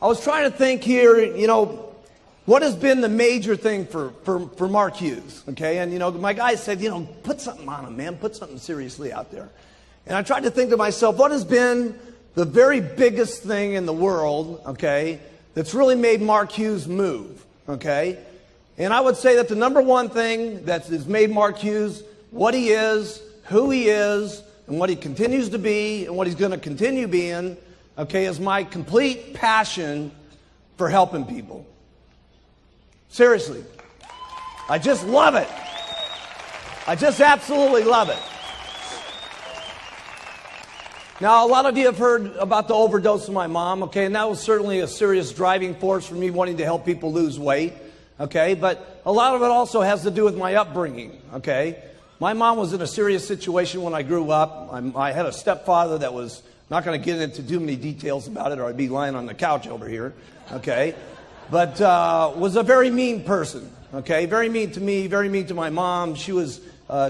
I was trying to think here, what has been the major thing for Mark Hughes, okay? And, my guy said, put something on him, man. Put something seriously out there. And I tried to think to myself, what has been the very biggest thing in the world, okay, that's really made Mark Hughes move, okay? And I would say that the number one thing that has made Mark Hughes what he is, who he is, and what he continues to be, and what he's going to continue being, okay, is my complete passion for helping people. Seriously. I just love it. I just absolutely love it. Now, a lot of you have heard about the overdose of my mom, okay, and that was certainly a serious driving force for me wanting to help people lose weight, okay, but a lot of it also has to do with my upbringing, okay. My mom was in a serious situation when I grew up. I had a stepfather that was, not going to get into too many details about it or I'd be lying on the couch over here, okay, but was a very mean person, okay, very mean to me, very mean to my mom. She was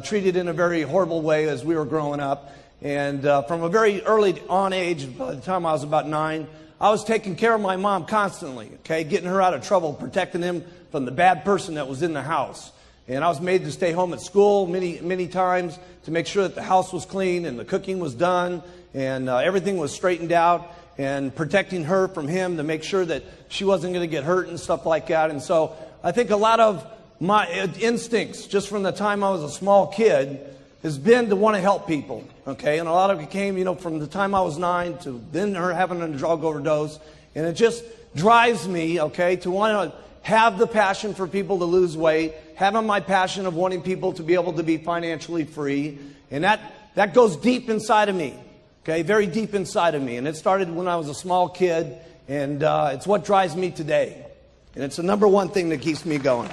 treated in a very horrible way as we were growing up. And from a very early on age, by the time I was about 9, I was taking care of my mom constantly, okay, getting her out of trouble, protecting him from the bad person that was in the house. And I was made to stay home at school many times to make sure that the house was clean and the cooking was done and everything was straightened out, and protecting her from him to make sure that she wasn't going to get hurt and stuff like that. And so I think a lot of my instincts, just from the time I was a small kid, has been to want to help people, okay? And a lot of it came, from the time I was 9 to then her having a drug overdose. And it just drives me, okay, to want to have the passion for people to lose weight, having my passion of wanting people to be able to be financially free. And that goes deep inside of me, okay, very deep inside of me. And it started when I was a small kid, and it's what drives me today. And it's the number one thing that keeps me going.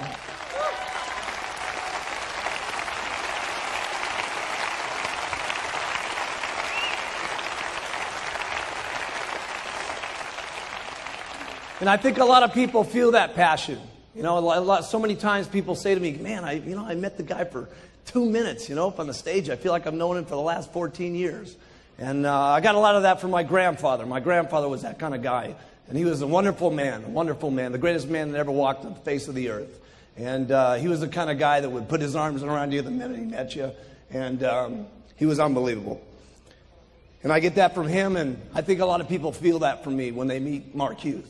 And I think a lot of people feel that passion. So many times people say to me, man, I met the guy for 2 minutes, up on the stage. I feel like I've known him for the last 14 years. And I got a lot of that from my grandfather. My grandfather was that kind of guy. And he was a wonderful man, the greatest man that ever walked on the face of the earth. And he was the kind of guy that would put his arms around you the minute he met you. And he was unbelievable. And I get that from him, and I think a lot of people feel that from me when they meet Mark Hughes.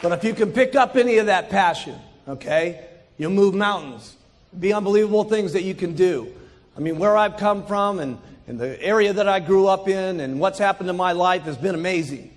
But if you can pick up any of that passion, okay, you'll move mountains. Be unbelievable things that you can do. I mean, where I've come from and the area that I grew up in and what's happened in my life has been amazing.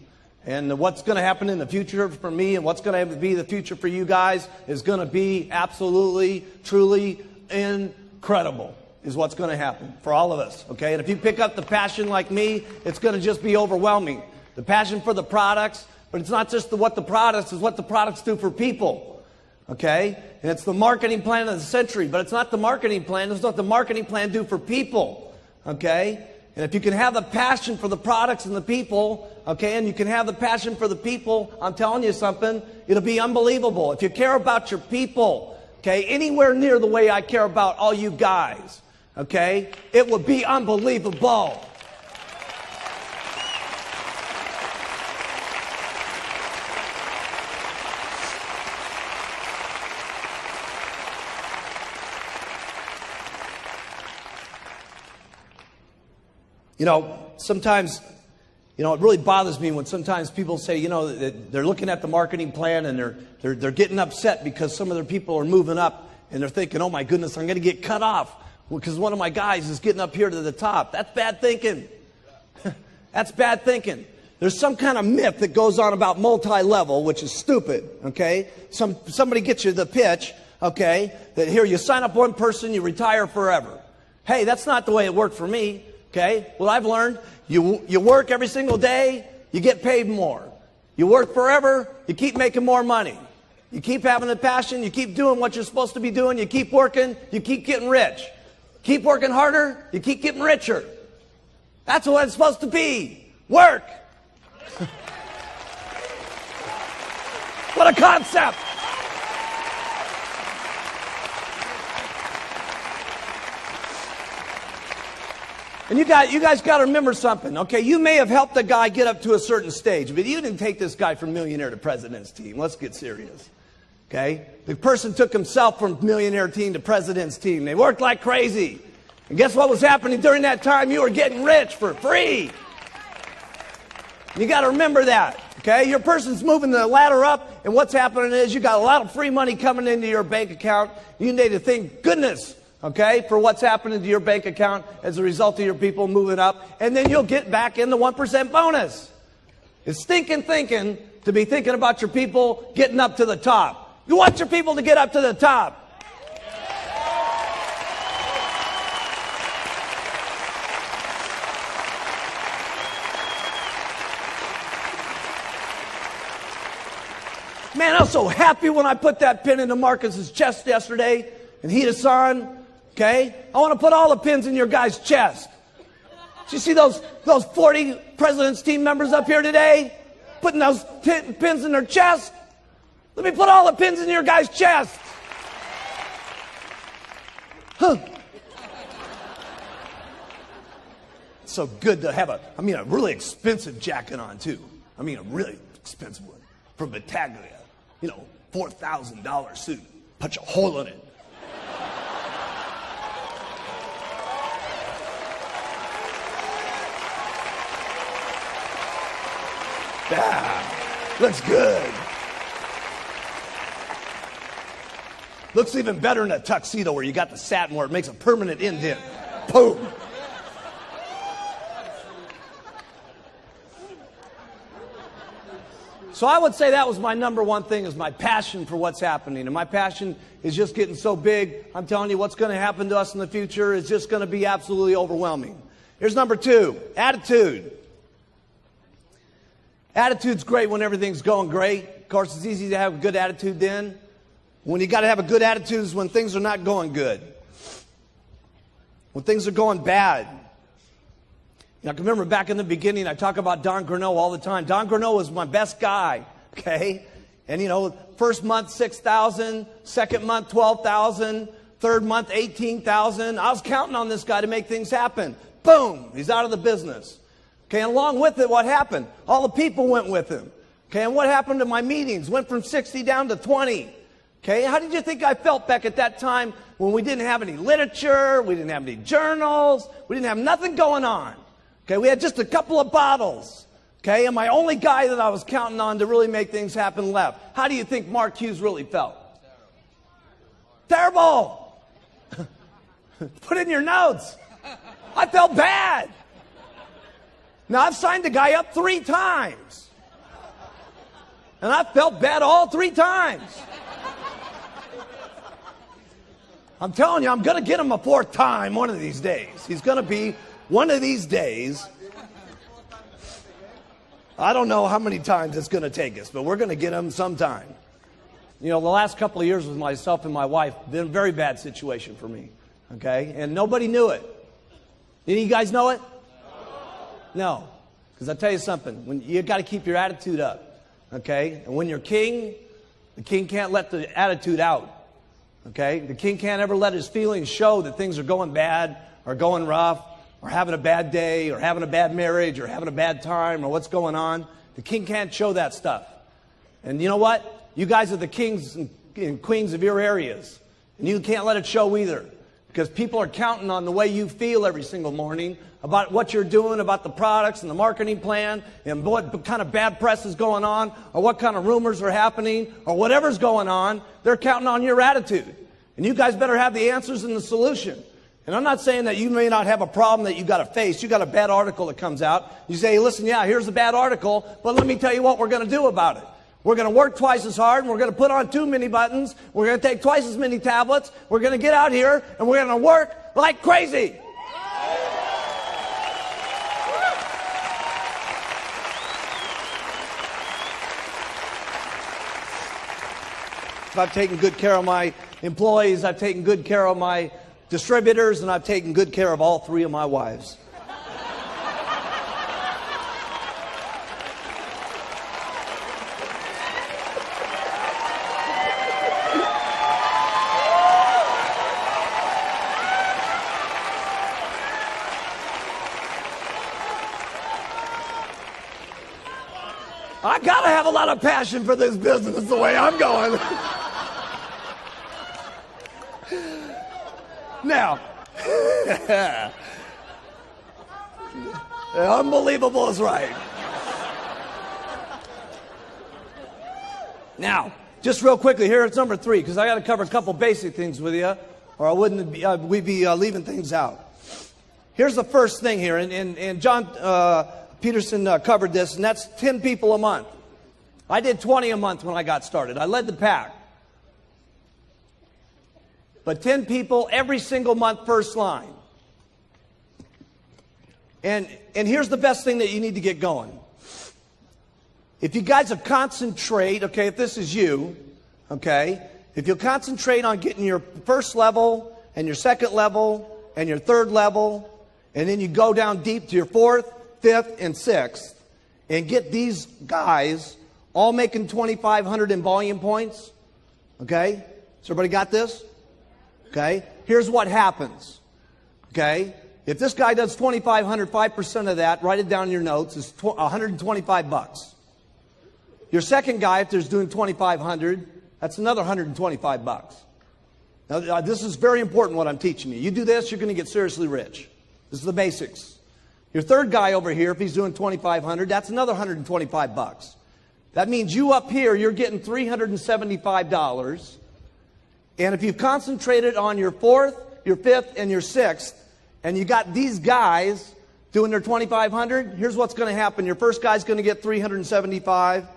And what's going to happen in the future for me and what's going to be the future for you guys is going to be absolutely, truly incredible is what's going to happen for all of us, okay? And if you pick up the passion like me, it's going to just be overwhelming. The passion for the products. But it's not just what the products, it's what the products do for people, okay? And it's the marketing plan of the century, but it's not the marketing plan. It's what the marketing plan do for people, okay? And if you can have the passion for the products and the people, okay, and you can have the passion for the people, I'm telling you something, it'll be unbelievable. If you care about your people, okay, anywhere near the way I care about all you guys, okay, it would be unbelievable. Sometimes, it really bothers me when sometimes people say, that they're looking at the marketing plan and they're getting upset because some of their people are moving up and they're thinking, oh my goodness, I'm going to get cut off because one of my guys is getting up here to the top. That's bad thinking. That's bad thinking. There's some kind of myth that goes on about multi-level, which is stupid, okay? Somebody gets you the pitch, okay, that here you sign up one person, you retire forever. Hey, that's not the way it worked for me. Okay, well, I've learned you work every single day, you get paid more. You work forever, you keep making more money. You keep having the passion, you keep doing what you're supposed to be doing, you keep working, you keep getting rich. Keep working harder, you keep getting richer. That's what it's supposed to be. Work. What a concept. And you guys got to remember something, okay? You may have helped a guy get up to a certain stage, but you didn't take this guy from millionaire to president's team. Let's get serious, okay? The person took himself from millionaire team to president's team. They worked like crazy. And guess what was happening during that time? You were getting rich for free. You got to remember that, okay? Your person's moving the ladder up, and what's happening is you got a lot of free money coming into your bank account. You need to thank goodness, okay, for what's happening to your bank account as a result of your people moving up, and then you'll get back in the 1% bonus. It's stinking thinking to be thinking about your people getting up to the top. You want your people to get up to the top. Man, I was so happy when I put that pin into Marcus's chest yesterday, and Hughes-san. Okay? I want to put all the pins in your guy's chest. Did you see those 40 President's team members up here today? Putting those pins in their chest? Let me put all the pins in your guy's chest. Huh. It's so good to have a really expensive jacket on, too. A really expensive one. From Battaglia. $4,000 suit. Punch a hole in it. Yeah, looks good. Looks even better in a tuxedo where you got the satin where it makes a permanent indent. Boom. So I would say that was my number one thing, is my passion for what's happening. And my passion is just getting so big. I'm telling you, what's going to happen to us in the future is just going to be absolutely overwhelming. Here's number two, attitude. Attitude's great when everything's going great. Of course, it's easy to have a good attitude then. When you got to have a good attitude is when things are not going good. When things are going bad. I can remember back in the beginning, I talk about Don Grineau all the time. Don Grineau was my best guy, okay? And first month, 6,000, second month, 12,000, third month, 18,000. I was counting on this guy to make things happen. Boom, he's out of the business. Okay, and along with it, what happened? All the people went with him. Okay, and what happened to my meetings? Went from 60 down to 20. Okay, how did you think I felt back at that time when we didn't have any literature, we didn't have any journals, we didn't have nothing going on? Okay, we had just a couple of bottles. Okay, and my only guy that I was counting on to really make things happen left. How do you think Mark Hughes really felt? Terrible. Put it in your notes. I felt bad. Now, I've signed the guy up 3 times. And I felt bad all 3 times. I'm telling you, I'm going to get him a 4th time one of these days. He's going to be one of these days. I don't know how many times it's going to take us, but we're going to get him sometime. The last couple of years with myself and my wife, been a very bad situation for me. Okay? And nobody knew it. Any of you guys know it? No. Because I'll tell you something. When you got to keep your attitude up. Okay? And when you're king, the king can't let the attitude out. Okay? The king can't ever let his feelings show that things are going bad or going rough or having a bad day or having a bad marriage or having a bad time or what's going on. The king can't show that stuff. And you know what? You guys are the kings and queens of your areas. And you can't let it show either. Because people are counting on the way you feel every single morning about what you're doing, about the products and the marketing plan, and what kind of bad press is going on, or what kind of rumors are happening, or whatever's going on. They're counting on your attitude. And you guys better have the answers and the solution. And I'm not saying that you may not have a problem that you got to face. You got a bad article that comes out. You say, hey, listen, yeah, here's a bad article, but let me tell you what we're going to do about it. We're going to work twice as hard, and we're going to put on 2 mini buttons. We're going to take twice as many tablets. We're going to get out here, and we're going to work like crazy. I've taken good care of my employees. I've taken good care of my distributors, and I've taken good care of all 3 of my wives. I got to have a lot of passion for this business the way I'm going. Now, unbelievable is right. Now, just real quickly, here it's number 3, because I got to cover a couple basic things with you, or I wouldn't be, we'd be leaving things out. Here's the first thing here, and John Peterson covered this, and that's 10 people a month. I did 20 a month when I got started. I led the pack. But 10 people every single month, first line. And here's the best thing that you need to get going. If you guys will concentrate, okay, if this is you, okay, if you'll concentrate on getting your first level and your second level and your third level, and then you go down deep to your 4th, 5th, and 6th, and get these guys all making 2,500 in volume points, okay? So everybody got this? Okay? Here's what happens, okay? If this guy does 2,500, 5% of that, write it down in your notes, is $125. Your second guy, if there's doing 2,500, that's another $125. Now, this is very important what I'm teaching you. You do this, you're going to get seriously rich. This is the basics. Your third guy over here, if he's doing 2,500, that's another $125. That means you up here, you're getting $375. And if you've concentrated on your 4th, your 5th, and your 6th, and you got these guys doing their 2,500, here's what's going to happen. Your first guy's going to get 375.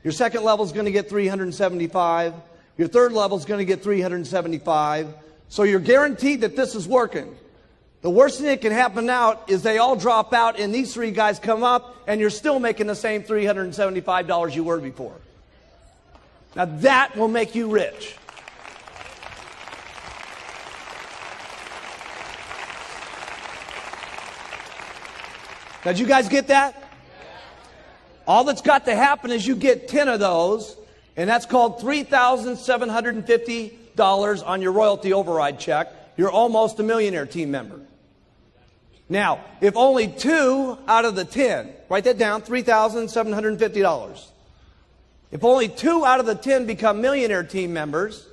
Your second level's going to get 375. Your third level's going to get 375. So you're guaranteed that this is working. The worst thing that can happen now is they all drop out and these 3 guys come up and you're still making the same $375 you were before. Now that will make you rich. Now, did you guys get that? All that's got to happen is you get 10 of those, and that's called $3,750 on your royalty override check. You're almost a millionaire team member. Now, if only 2 out of the 10, write that down, $3,750. If only 2 out of the 10 become millionaire team members,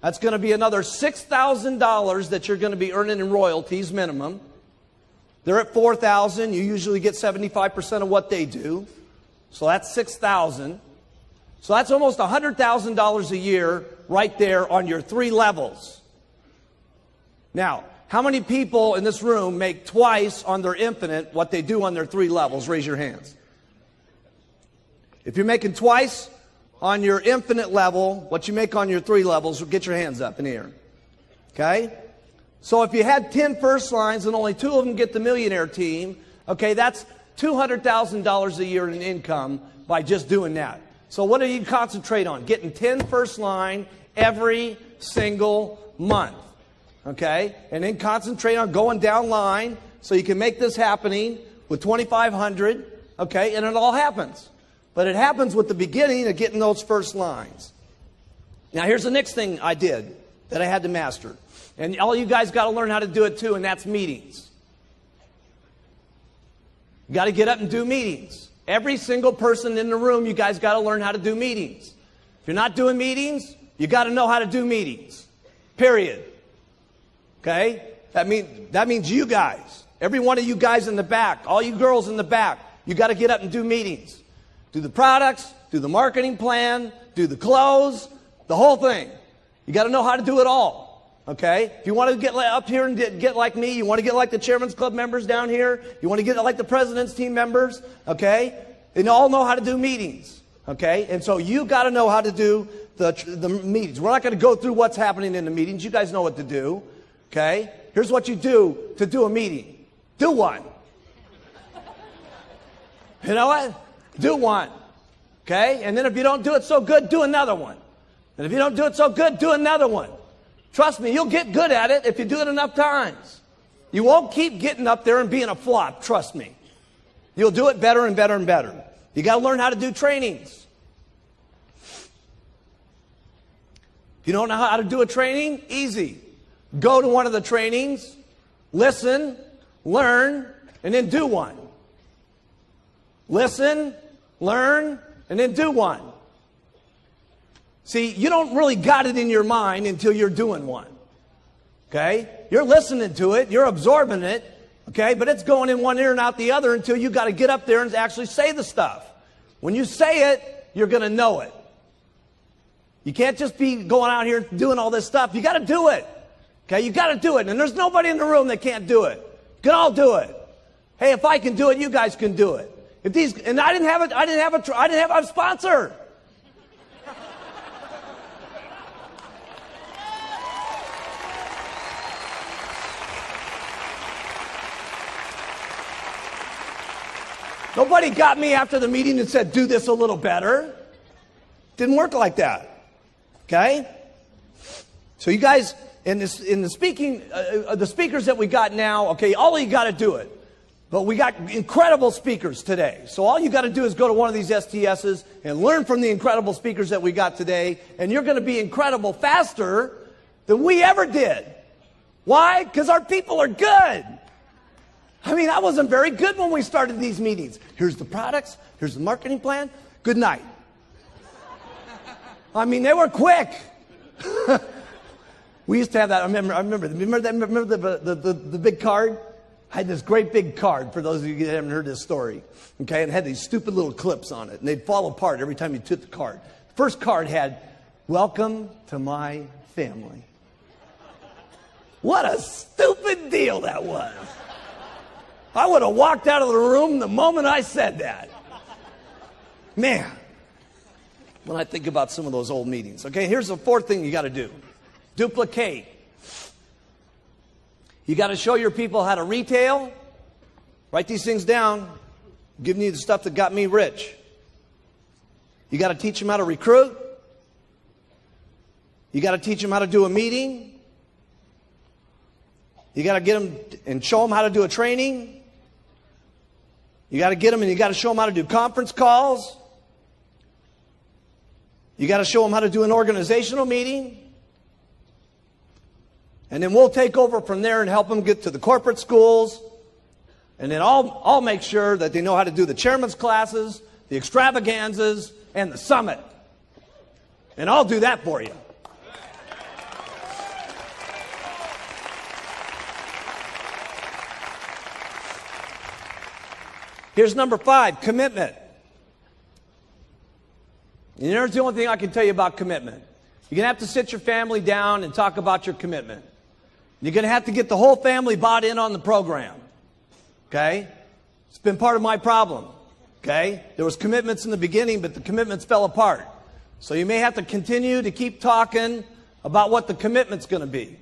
that's going to be another $6,000 that you're going to be earning in royalties minimum. They're at $4,000. You usually get 75% of what they do. So that's $6,000. So that's almost $100,000 a year right there on your 3 levels. Now, how many people in this room make twice on their infinite what they do on their 3 levels? Raise your hands. If you're making twice on your infinite level what you make on your 3 levels, get your hands up in the air. Okay? So if you had 10 first lines and only 2 of them get the millionaire team, okay, that's $200,000 a year in income by just doing that. So what do you concentrate on? Getting 10 first line every single month, okay? And then concentrate on going down line so you can make this happening with 2,500, okay? And it all happens. But it happens with the beginning of getting those first lines. Now here's the next thing I did that I had to master. And all you guys got to learn how to do it too, and that's meetings. You got to get up and do meetings. Every single person in the room, you guys got to learn how to do meetings. If you're not doing meetings, you got to know how to do meetings. Period. Okay? That means you guys. Every one of you guys in the back, all you girls in the back, you got to get up and do meetings. Do the products, do the marketing plan, do the clothes, the whole thing. You got to know how to do it all. Okay? If you want to get up here and get like me, you want to get like the Chairman's Club members down here, you want to get like the President's team members, okay? They all know how to do meetings, okay? And so you got to know how to do the meetings. We're not going to go through what's happening in the meetings. You guys know what to do, okay? Here's what you do to do a meeting. Do one. You know what? Do one, okay? And then if you don't do it so good, do another one. And if you don't do it so good, do another one. Trust me, you'll get good at it if you do it enough times. You won't keep getting up there and being a flop, trust me. You'll do it better and better and better. You got to learn how to do trainings. If you don't know how to do a training, easy. Go to one of the trainings, listen, learn, and then do one. Listen, learn, and then do one. See, you don't really got it in your mind until you're doing one. Okay? You're listening to it, you're absorbing it, okay? But it's going in one ear and out the other until you got to get up there and actually say the stuff. When you say it, you're going to know it. You can't just be going out here doing all this stuff. You got to do it. Okay? You got to do it. And there's nobody in the room that can't do it. You can all do it. Hey, if I can do it, you guys can do it. And I didn't have a sponsor. Nobody got me after the meeting and said, do this a little better. Didn't work like that. Okay? So you guys, in the speakers that we got now, okay, all of you got to do it. But we got incredible speakers today. So all you got to do is go to one of these STSs and learn from the incredible speakers that we got today. And you're going to be incredible faster than we ever did. Why? Because our people are good. I mean, I wasn't very good when we started these meetings. Here's the products. Here's the marketing plan. Good night. I mean, they were quick. We used to have that. I remember the big card? I had this great big card, for those of you that haven't heard this story. Okay, and it had these stupid little clips on it, and they'd fall apart every time you took the card. The first card had, "Welcome to my family." What a stupid deal that was. I would have walked out of the room the moment I said that. Man, when I think about some of those old meetings. Okay, here's the fourth thing you got to do. Duplicate. You got to show your people how to retail. Write these things down. I'm giving you the stuff that got me rich. You got to teach them how to recruit. You got to teach them how to do a meeting. You got to get them and show them how to do a training. You got to get them and you got to show them how to do conference calls. You got to show them how to do an organizational meeting. And then we'll take over from there and help them get to the corporate schools. And then I'll make sure that they know how to do the chairman's classes, the extravaganzas, and the summit. And I'll do that for you. Here's number 5, commitment. And here's the only thing I can tell you about commitment. You're going to have to sit your family down and talk about your commitment. You're going to have to get the whole family bought in on the program. Okay? It's been part of my problem. Okay? There was commitments in the beginning, but the commitments fell apart. So you may have to continue to keep talking about what the commitment's going to be.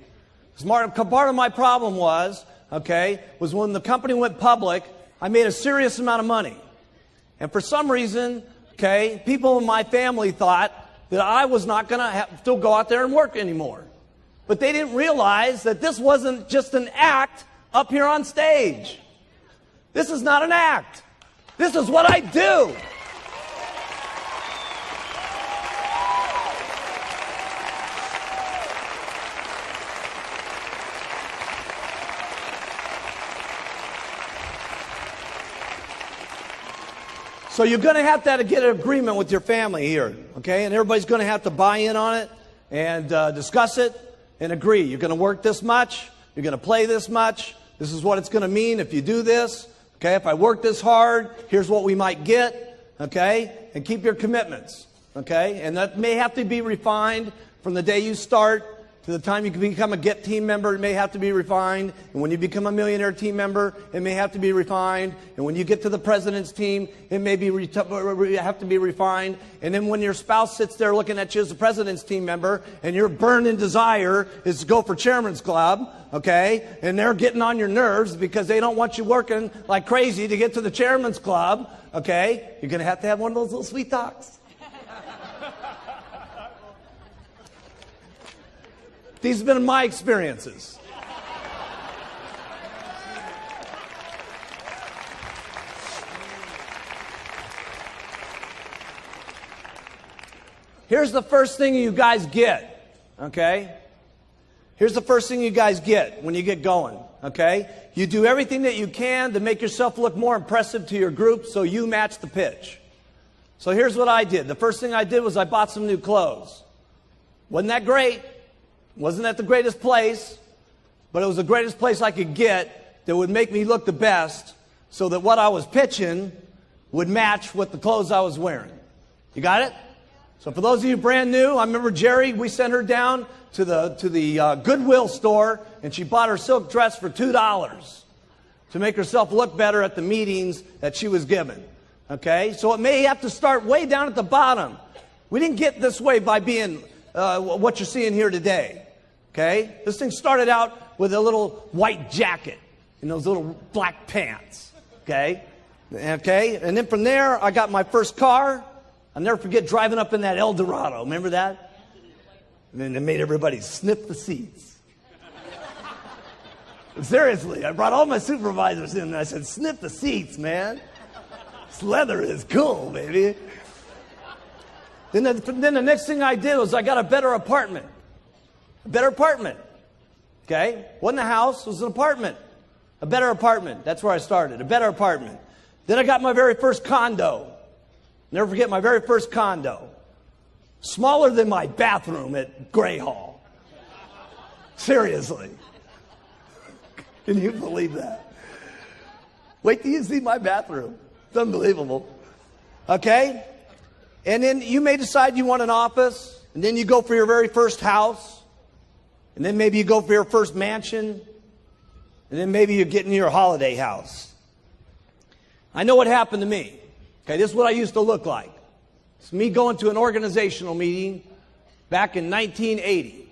Part of my problem was when the company went public, I made a serious amount of money. And for some reason, people in my family thought that I was not going to have to go out there and work anymore. But they didn't realize that this wasn't just an act up here on stage. This is not an act. This is what I do. So you're going to have to get an agreement with your family here, okay? And everybody's going to have to buy in on it and discuss it and agree. You're going to work this much. You're going to play this much. This is what it's going to mean if you do this. Okay, if I work this hard, here's what we might get. Okay, and keep your commitments. Okay, and that may have to be refined from the day you start to the time you can become a GET team member. It may have to be refined. And when you become a millionaire team member, it may have to be refined. And when you get to the president's team, it may have to be refined. And then when your spouse sits there looking at you as the president's team member, and your burning desire is to go for chairman's club, okay, and they're getting on your nerves because they don't want you working like crazy to get to the chairman's club, okay, you're going to have one of those little sweet talks. These have been my experiences. Here's the first thing you guys get, okay? Here's the first thing you guys get when you get going, okay? You do everything that you can to make yourself look more impressive to your group so you match the pitch. So here's what I did. The first thing I did was I bought some new clothes. Wasn't that great? Wasn't that the greatest place? But it was the greatest place I could get that would make me look the best so that what I was pitching would match with the clothes I was wearing. You got it? So for those of you brand new, I remember Jerry, we sent her down to the Goodwill store, and she bought her silk dress for $2 to make herself look better at the meetings that she was given. Okay? So it may have to start way down at the bottom. We didn't get this way by being what you're seeing here today. Okay? This thing started out with a little white jacket and those little black pants. Okay? Okay? And then from there, I got my first car. I'll never forget driving up in that El Dorado. Remember that? And then it made everybody sniff the seats. Seriously, I brought all my supervisors in and I said, sniff the seats, man. This leather is cool, baby. Then the next thing I did was I got a better apartment. A better apartment. Okay? Wasn't a house, it was an apartment. A better apartment. That's where I started. A better apartment. Then I got my very first condo. Never forget my very first condo. Smaller than my bathroom at Gray Hall. Seriously. Can you believe that? Wait till you see my bathroom. It's unbelievable. Okay? And then you may decide you want an office, and then you go for your very first house, and then maybe you go for your first mansion, and then maybe you're getting your holiday house. I know what happened to me. Okay, this is what I used to look like. It's me going to an organizational meeting back in 1980.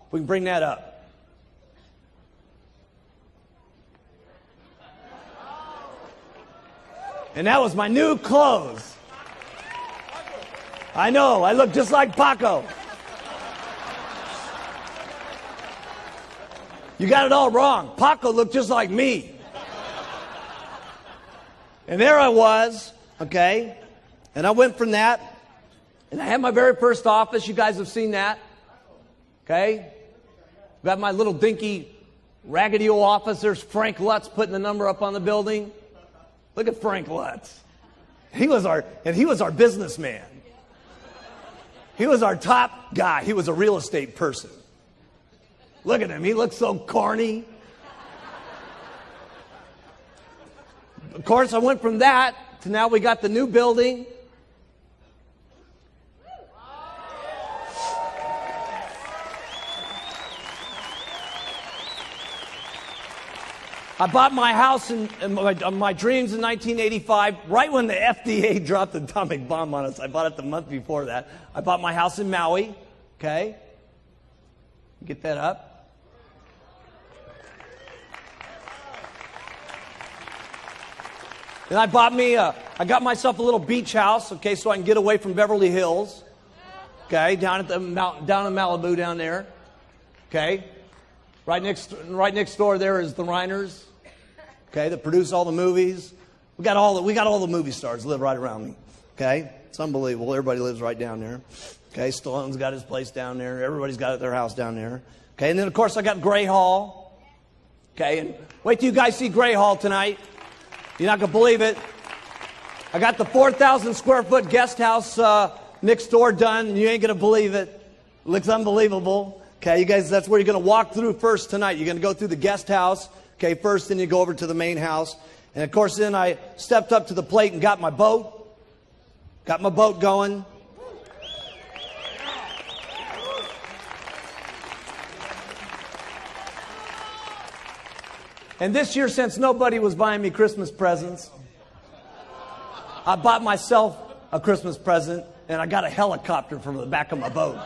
We can bring that up. And that was my new clothes. I know, I look just like Paco. You got it all wrong. Paco looked just like me. And there I was, okay, and I went from that, and I had my very first office. You guys have seen that, okay? Got my little dinky, raggedy old office. There's Frank Lutz putting the number up on the building. Look at Frank Lutz. He was our businessman. He was our top guy. He was a real estate person. Look at him. He looks so corny. Of course, I went from that to now we got the new building. I bought my house in my dreams in 1985, right when the FDA dropped the atomic bomb on us. I bought it the month before that. I bought my house in Maui. Okay? Get that up. Then I got myself a little beach house, okay, so I can get away from Beverly Hills, okay, down in Malibu down there, okay. Right next door there is the Reiners, okay, that produce all the movies. We got all the movie stars live right around me, okay. It's unbelievable. Everybody lives right down there, okay. Stallone's got his place down there. Everybody's got their house down there, okay. And then of course I got Gray Hall, okay. And wait till you guys see Gray Hall tonight. You're not going to believe it. I got the 4,000 square foot guest house next door done, and you ain't going to believe it. It looks unbelievable. Okay, you guys, that's where you're going to walk through first tonight. You're going to go through the guest house, okay, first, then you go over to the main house. And of course, then I stepped up to the plate and got my boat. Got my boat going. And this year, since nobody was buying me Christmas presents, I bought myself a Christmas present, and I got a helicopter from the back of my boat.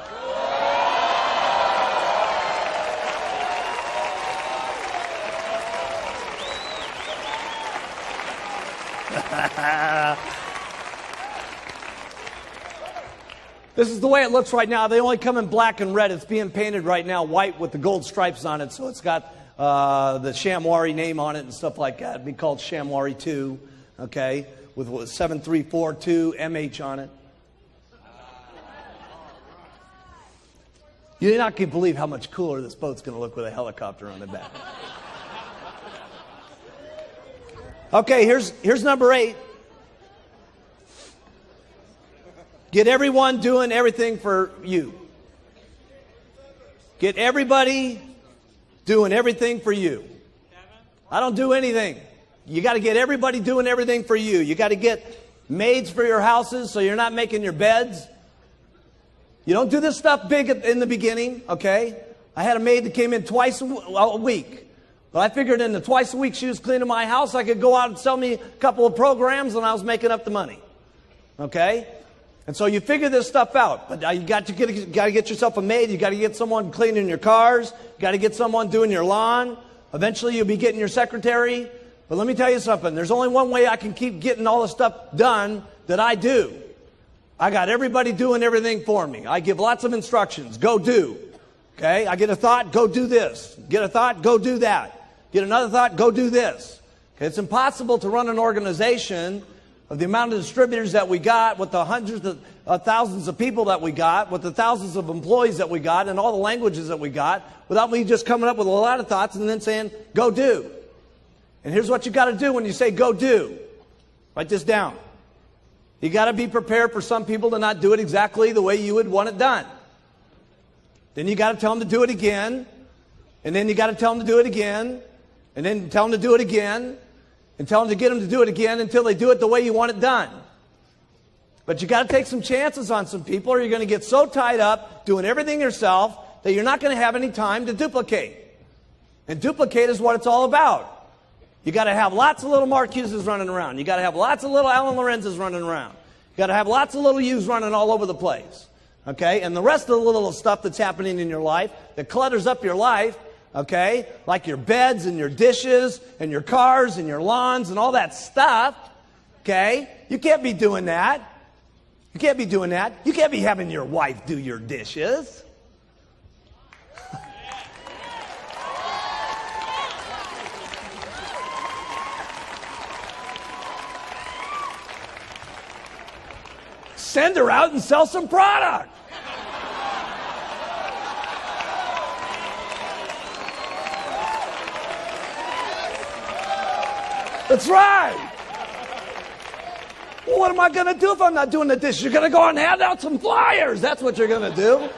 This is the way it looks right now. They only come in black and red. It's being painted right now white with the gold stripes on it, so it's got the Shamwari name on it and stuff like that. It'd be called Shamwari 2, okay, with 7342 MH on it. You're not going to believe how much cooler this boat's going to look with a helicopter on the back. Okay, here's number 8. Get everyone doing everything for you. Get everybody doing everything for you. I don't do anything. You got to get everybody doing everything for you. You got to get maids for your houses so you're not making your beds. You don't do this stuff big in the beginning, okay? I had a maid that came in twice a week. But I figured in the twice a week she was cleaning my house, I could go out and sell me a couple of programs and I was making up the money. Okay? And so you figure this stuff out. But you got to get yourself a maid. You got to get someone cleaning your cars. You got to get someone doing your lawn. Eventually you'll be getting your secretary. But let me tell you something. There's only one way I can keep getting all the stuff done that I do. I got everybody doing everything for me. I give lots of instructions. Go do. Okay? I get a thought, go do this. Get a thought, go do that. Get another thought, go do this. Okay? It's impossible to run an organization of the amount of distributors that we got, with the hundreds of thousands of people that we got, with the thousands of employees that we got, and all the languages that we got, without me just coming up with a lot of thoughts and then saying, go do. And here's what you got to do when you say go do. Write this down. You got to be prepared for some people to not do it exactly the way you would want it done. Then you got to tell them to do it again. And then you got to tell them to do it again. And then tell them to do it again. And tell them to get them to do it again until they do it the way you want it done. But you got to take some chances on some people, or you're going to get so tied up doing everything yourself that you're not going to have any time to duplicate. And duplicate is what it's all about. You got to have lots of little Mark Hughes running around. You got to have lots of little Alan Lorenz's running around. You got to have lots of little Hughes running all over the place. Okay? And the rest of the little stuff that's happening in your life that clutters up your life, okay? Like your beds and your dishes and your cars and your lawns and all that stuff, okay? You can't be doing that. You can't be doing that. You can't be having your wife do your dishes. Send her out and sell some product. That's right. Well, what am I going to do if I'm not doing the dishes? You're going to go and hand out some flyers. That's what you're going to do.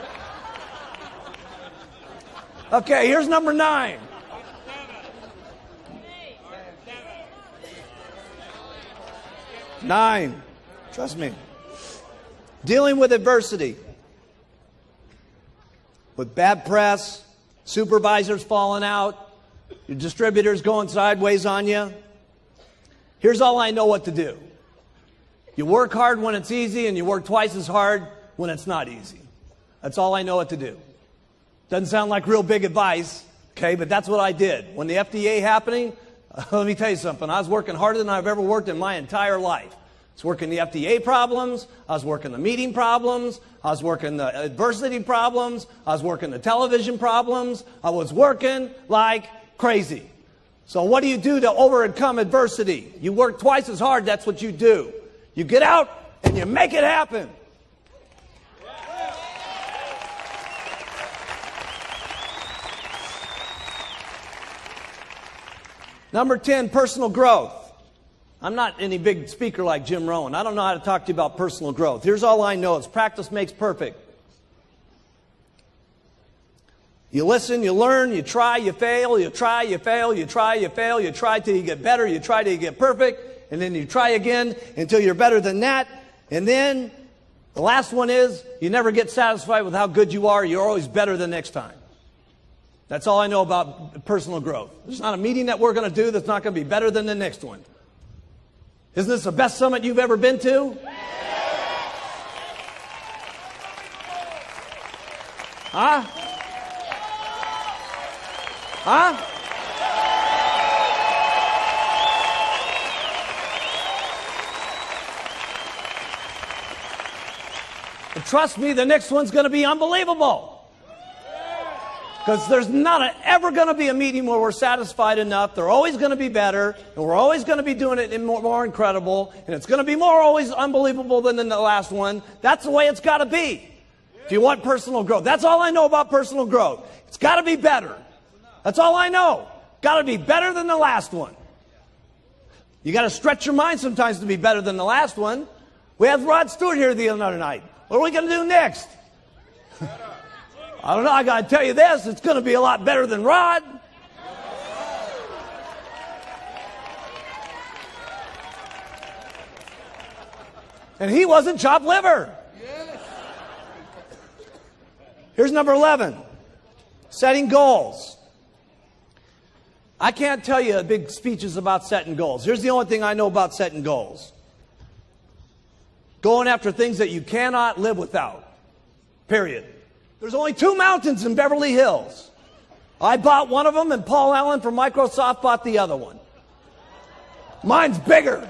Okay, here's number 9. Nine. Trust me. Dealing with adversity. With bad press, supervisors falling out, your distributors going sideways on you. Here's all I know what to do. You work hard when it's easy, and you work twice as hard when it's not easy. That's all I know what to do. Doesn't sound like real big advice, okay, but that's what I did. When the FDA happening, let me tell you something. I was working harder than I've ever worked in my entire life. I was working the FDA problems. I was working the meeting problems. I was working the adversity problems. I was working the television problems. I was working like crazy. So what do you do to overcome adversity? You work twice as hard. That's what you do. You get out and you make it happen. Number 10, personal growth. I'm not any big speaker like Jim Rohn. I don't know how to talk to you about personal growth. Here's all I know. It's practice makes perfect. You listen, you learn, you try, you fail, you try, you fail, you try, you fail, you try till you get better, you try till you get perfect, and then you try again until you're better than that. And then the last one is you never get satisfied with how good you are. You're always better the next time. That's all I know about personal growth. There's not a meeting that we're going to do that's not going to be better than the next one. Isn't this the best summit you've ever been to? Huh? Huh? And trust me, the next one's going to be unbelievable. Because there's not ever going to be a meeting where we're satisfied enough. They're always going to be better, and we're always going to be doing it more incredible, and it's going to be more always unbelievable than the last one. That's the way it's got to be if you want personal growth. That's all I know about personal growth. It's got to be better. That's all I know. Got to be better than the last one. You got to stretch your mind sometimes to be better than the last one. We had Rod Stewart here the other night. What are we going to do next? I don't know. I got to tell you this. It's going to be a lot better than Rod. And he wasn't chopped liver. Here's number 11. Setting goals. I can't tell you big speeches about setting goals. Here's the only thing I know about setting goals. Going after things that you cannot live without. Period. There's only 2 mountains in Beverly Hills. I bought one of them, and Paul Allen from Microsoft bought the other one. Mine's bigger.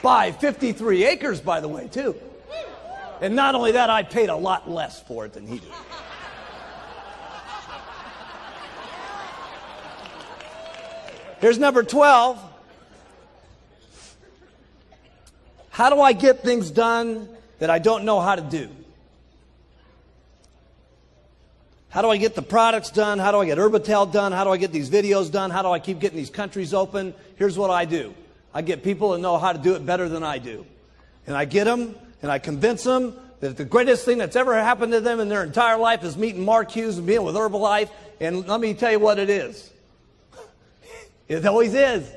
By 53 acres, by the way, too. And not only that, I paid a lot less for it than he did. Here's number 12. How do I get things done that I don't know how to do? How do I get the products done? How do I get Herbatel done? How do I get these videos done? How do I keep getting these countries open? Here's what I do. I get people that know how to do it better than I do. And I get them, and I convince them that the greatest thing that's ever happened to them in their entire life is meeting Mark Hughes and being with Herbalife. And let me tell you what it is. It always is.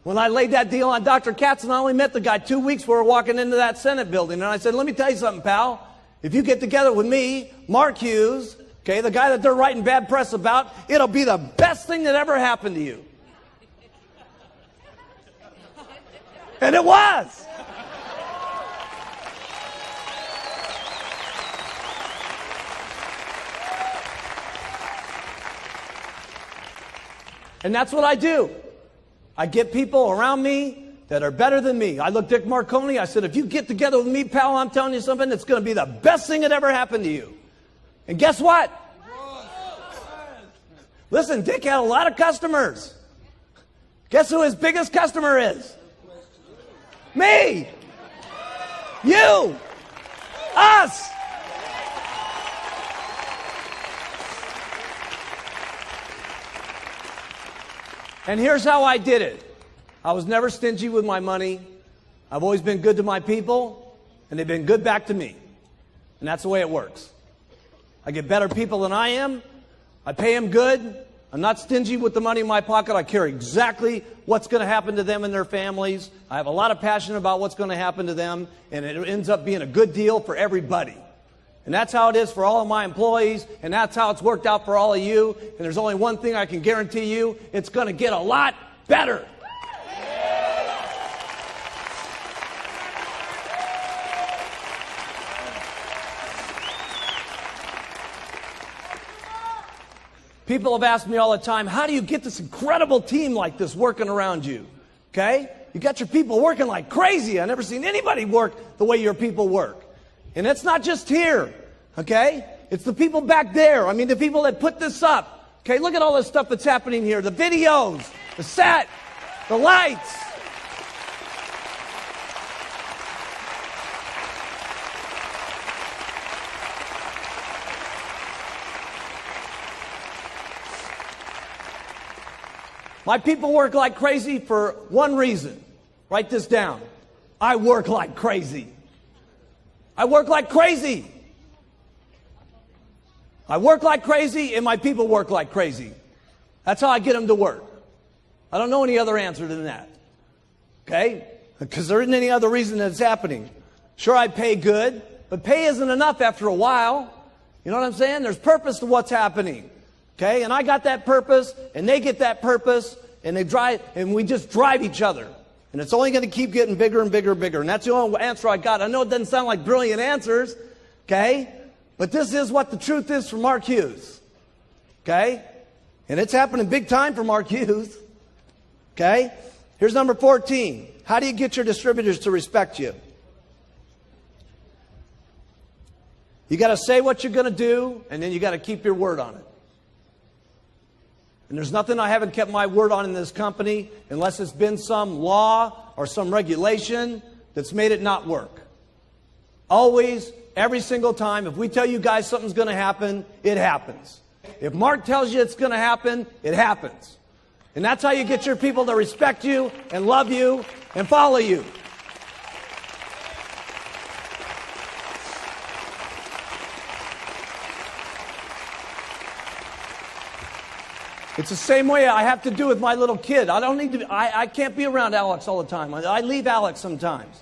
When I laid that deal on Dr. Katz, and I only met the guy 2 weeks before walking into that Senate building. And I said, let me tell you something, pal. If you get together with me, Mark Hughes, okay, the guy that they're writing bad press about, it'll be the best thing that ever happened to you. And it was. And that's what I do. I get people around me that are better than me. I looked at Dick Marconi. I said, if you get together with me, pal, I'm telling you something that's going to be the best thing that ever happened to you. And guess what? Listen, Dick had a lot of customers. Guess who his biggest customer is? Me. You. Us. And here's how I did it. I was never stingy with my money. I've always been good to my people, and they've been good back to me. And that's the way it works. I get better people than I am. I pay them good. I'm not stingy with the money in my pocket. I care exactly what's going to happen to them and their families. I have a lot of passion about what's going to happen to them, and it ends up being a good deal for everybody. And that's how it is for all of my employees, and that's how it's worked out for all of you. And there's only one thing I can guarantee you, it's going to get a lot better. People have asked me all the time, how do you get this incredible team like this working around you? Okay? You got your people working like crazy. I've never seen anybody work the way your people work. And it's not just here. Okay? It's the people back there. I mean, the people that put this up. Okay? Look at all this stuff that's happening here. The videos, the set, the lights. My people work like crazy for one reason. Write this down. I work like crazy. I work like crazy. I work like crazy, and my people work like crazy. That's how I get them to work. I don't know any other answer than that. Okay? Because there isn't any other reason that it's happening. Sure, I pay good, but pay isn't enough after a while. You know what I'm saying? There's purpose to what's happening. Okay, and I got that purpose, and they get that purpose, and they drive, and we just drive each other. And it's only going to keep getting bigger and bigger and bigger. And that's the only answer I got. I know it doesn't sound like brilliant answers, okay? But this is what the truth is for Mark Hughes, okay? And it's happening big time for Mark Hughes, okay? Here's number 14. How do you get your distributors to respect you? You got to say what you're going to do, and then you got to keep your word on it. And there's nothing I haven't kept my word on in this company unless it's been some law or some regulation that's made it not work. Always every single time. If we tell you guys something's going to happen, it happens. If Mark tells you it's going to happen, it happens. And that's how you get your people to respect you and love you and follow you. It's the same way I have to do with my little kid. I can't be around Alex all the time. I leave Alex sometimes.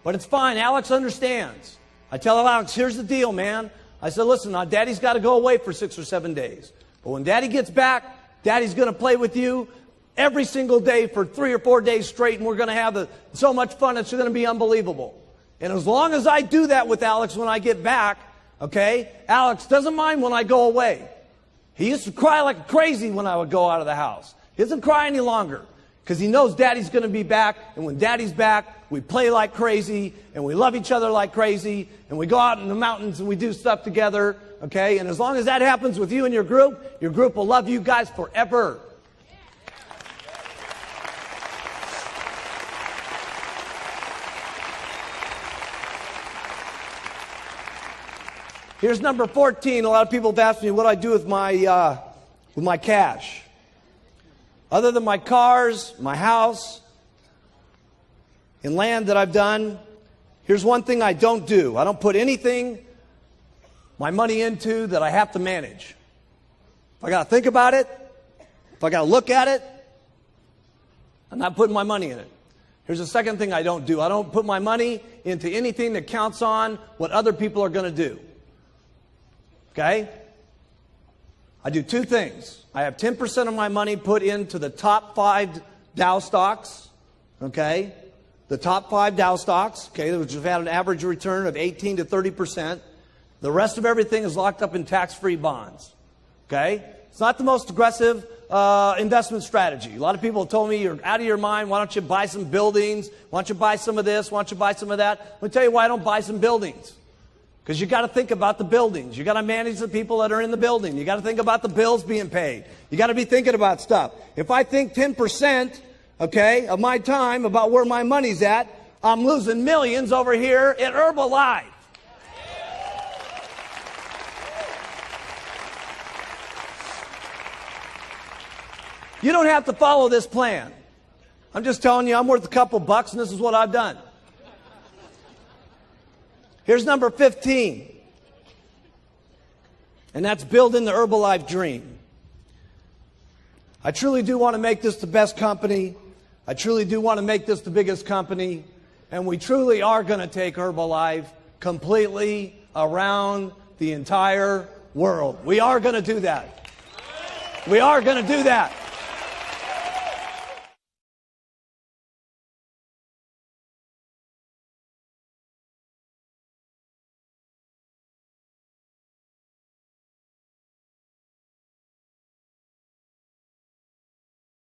But it's fine. Alex understands. I tell Alex, here's the deal, man. I said, listen, now Daddy's got to go away for 6 or 7 days. But when Daddy gets back, Daddy's going to play with you every single day for 3 or 4 days straight, and we're going to have so much fun, it's going to be unbelievable. And as long as I do that with Alex when I get back, okay, Alex doesn't mind when I go away. He used to cry like crazy when I would go out of the house. He doesn't cry any longer because he knows Daddy's going to be back. And when Daddy's back, we play like crazy and we love each other like crazy and we go out in the mountains and we do stuff together. Okay, and as long as that happens with you and your group will love you guys forever. Here's number 14. A lot of people have asked me what I do with my cash. Other than my cars, my house, and land that I've done, here's one thing I don't do. I don't put anything, my money into that I have to manage. If I got to think about it, if I got to look at it, I'm not putting my money in it. Here's the second thing I don't do. I don't put my money into anything that counts on what other people are going to do. Okay? I do 2 things. I have 10% of my money put into the top 5 Dow stocks. Okay? The top 5 Dow stocks, okay, which have had an average return of 18 to 30%. The rest of everything is locked up in tax-free bonds. Okay? It's not the most aggressive investment strategy. A lot of people have told me, you're out of your mind. Why don't you buy some buildings? Why don't you buy some of this? Why don't you buy some of that? Let me tell you why I don't buy some buildings. Because you got to think about the buildings. You got to manage the people that are in the building. You got to think about the bills being paid. You got to be thinking about stuff. If I think 10%, okay, of my time about where my money's at, I'm losing millions over here at Herbalife. You don't have to follow this plan. I'm just telling you, I'm worth a couple bucks, and this is what I've done. Here's number 15. And that's building the Herbalife dream. I truly do want to make this the best company. I truly do want to make this the biggest company. And we truly are going to take Herbalife completely around the entire world. We are going to do that. We are going to do that.